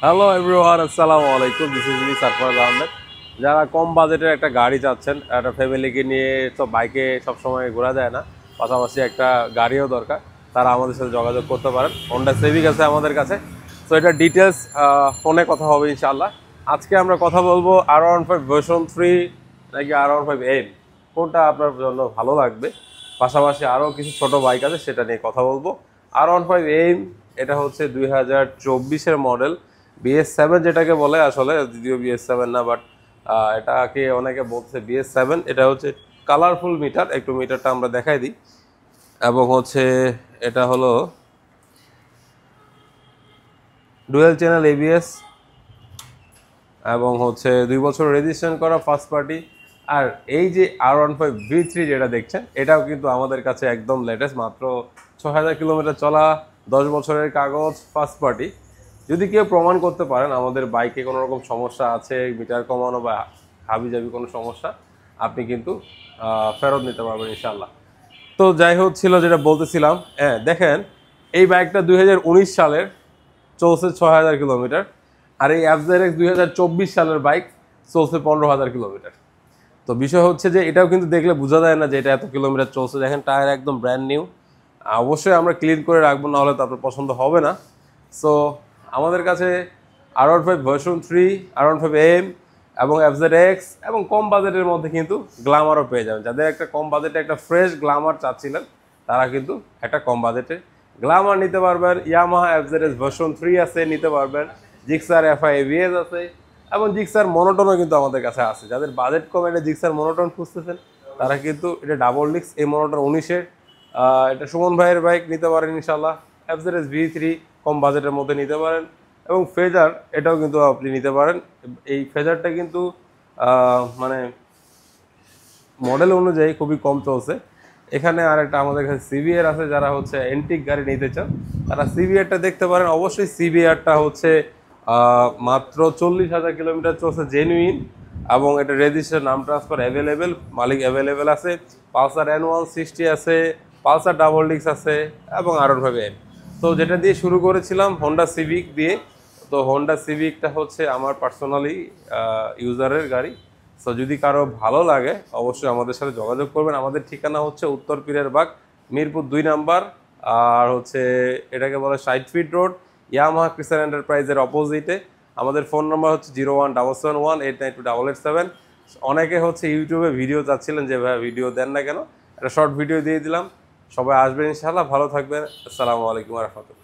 Hello everyone, আসসালামু আলাইকুম। This is me Sarfaraz Ahmed. যারা কম বাজেটের একটা গাড়ি চাচ্ছেন, একটা ফ্যামিলিকে নিয়ে তো বাইকে সবসময় ঘোরা যায় না, পাশাপাশি একটা গাড়িও দরকার, তারা আমাদের সাথে যোগাযোগ করতে পারেন। হন্ডা সিভিক আছে আমাদের কাছে। তো এটা ডিটেলস ফোনে কথা হবে ইনশাল্লাহ। আজকে আমরা কথা বলবো R15 ভার্সন 3 নাকি R15 এম, কোনটা আপনার জন্য ভালো লাগবে। পাশাপাশি আরও কিছু ছোট বাইক আছে, সেটা নিয়ে কথা বলবো। R15 এম এটা হচ্ছে 2024-এর মডেল, BS7 যেটাকে বলে, আসলে যদিও BS7 না, বাট এটাকে অনেকে বলছে BS7। এটা হচ্ছে কালারফুল মিটার, একটু মিটারটা আমরা দেখাই দিই। এবং হচ্ছে এটা হলো ডুয়েল চ্যানেল ABS, এবং হচ্ছে 2 বছর রেজিস্ট্রেশন করা ফার্স্ট পার্টি। আর এই যে R15 V3 যেটা দেখছেন, এটাও কিন্তু আমাদের কাছে একদম লেটেস্ট, মাত্র 6000 কিলোমিটার চলা, 10 বছরের কাগজ, ফার্স্ট পার্টি। যদি কেউ প্রমাণ করতে পারেন আমাদের বাইকে কোনো রকম সমস্যা আছে, মিটার কমানো বা হাবিজাবি কোনো সমস্যা, আপনি কিন্তু ফেরত নিতে পারবেন ইনশাল্লাহ। তো যাই হোক, ছিল যেটা বলতেছিলাম, হ্যাঁ দেখেন, এই বাইকটা 2019 সালের, চলছে 6000 কিলোমিটার। আর এই FZRX 2024 সালের বাইক, চলছে 15000 কিলোমিটার। তো বিষয় হচ্ছে যে এটাও কিন্তু দেখলে বোঝা যায় না যে এটা এত কিলোমিটার চলছে। দেখেন টায়ার একদম ব্র্যান্ড নিউ। অবশ্যই আমরা ক্লিন করে রাখবো, নাহলে তো আপনার পছন্দ হবে না। সো আমাদের কাছে R15 ভার্সন 3, R15 এম এবং FZX, এবং কম বাজেটের মধ্যে কিন্তু গ্ল্যামারও পেয়ে যাবেন। যাদের একটা কম বাজেটে একটা ফ্রেশ গ্ল্যামার চাচ্ছিলেন, তারা কিন্তু একটা কম বাজেটে গ্ল্যামার নিতে পারবেন। ইয়ামাহা FZS ভার্সন 3 আছে, নিতে পারবেন। জিক্সার FI ABS আছে, এবং জিক্সার মনোটনও কিন্তু আমাদের কাছে আছে। যাদের বাজেট কম, এটা জিক্সার মনোটন খুঁজতেছেন, তারা কিন্তু এটা ডাবল ডিস্ক, এই মনোটন 19-এর, এটা সুমন ভাইয়ের বাইক, নিতে পারেন ইনশাল্লাহ। FZS V3 কম বাজেটের মধ্যে নিতে পারেন। এবং ফেজার, এটাও কিন্তু আপনি নিতে পারেন। এই ফেজারটা কিন্তু মানে মডেল অনুযায়ী খুবই কম চলছে। এখানে আর একটা আমাদের কাছে CBR আছে, যারা হচ্ছে এন্টিক গাড়ি নিতে চান, তারা CBRটা দেখতে পারেন। অবশ্যই CBRটা হচ্ছে মাত্র 40,000 কিলোমিটার চলছে, জেনুইন, এবং এটা রেজিস্ট্রেশন, নাম ট্রান্সফার অ্যাভেলেবেল, মালিক অ্যাভেলেবেল আছে। পালসার N160 আছে, পালসার ডাবল ডিস্ক আছে, এবং R15 এম। তো যেটা দিয়ে শুরু করেছিলাম হোন্ডা সিভিক দিয়ে। তো হোন্ডা সিভিকটা হচ্ছে আমার পার্সোনালি ইউজারের গাড়ি। সো যদি কারো ভালো লাগে, অবশ্যই আমাদের সাথে যোগাযোগ করবেন। আমাদের ঠিকানা হচ্ছে উত্তর পীরের বাগ, মিরপুর 2 নাম্বার। আর হচ্ছে এটাকে বলে 60 ফিট রোড, ইয়ামাহা ক্রিস্টাল এন্টারপ্রাইজের অপোজিটে। আমাদের ফোন নাম্বার হচ্ছে 0177188287। অনেকে হচ্ছে ইউটিউবে ভিডিও চাচ্ছিলেন যে ভাই ভিডিও দেন না কেন, একটা শর্ট ভিডিও দিয়ে দিলাম। সবাই আসবেন ইনশাআল্লাহ, ভালো থাকবেন। আসসালামু আলাইকুম ওয়া রাহমাতুল্লাহ।